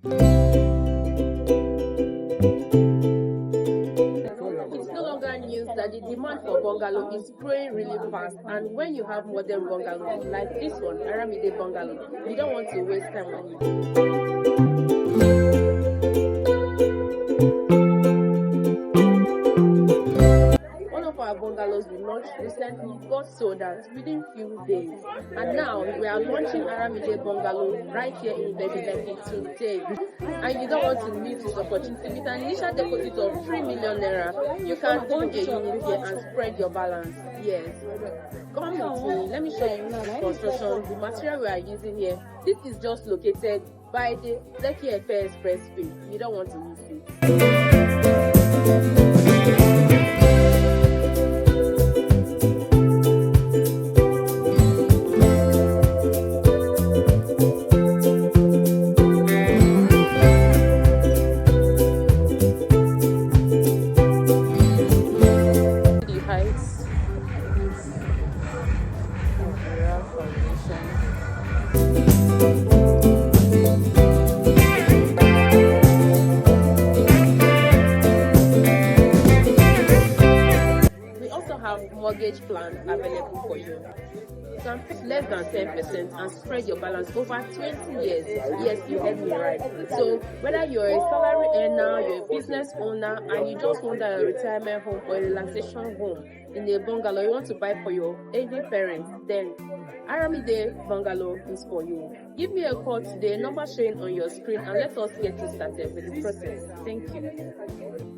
It's no longer news that the demand for bungalow is growing really fast, and when you have modern bungalows like this one, ARÁMIDÄ Bungalow, you don't want to waste time on it. One of our bungalows we launched recently got sold out within few days, and now we are launching ARÁMIDÄ Bungalow right here in Ibeju-Lekki today. And you don't want to miss this opportunity. With an initial deposit of 3 million naira, you can own a unit here and spread your balance. Yes. Come with me. Let me show you the construction, the material we are using here. This is just located by the Epe Expressway. You don't want to miss it. We also have mortgage plans available for you. You can put less than 10% and spread your balance over 20 years. Yes, you heard me right. So whether you're a salary earner, you're a business owner, and you just want a retirement home or a relaxation home in a bungalow you want to buy for your aging parents, then ARÁMIDÄ Bungalow is for you. Give me a call today, number showing on your screen, and let us get you started with the process. Thank you.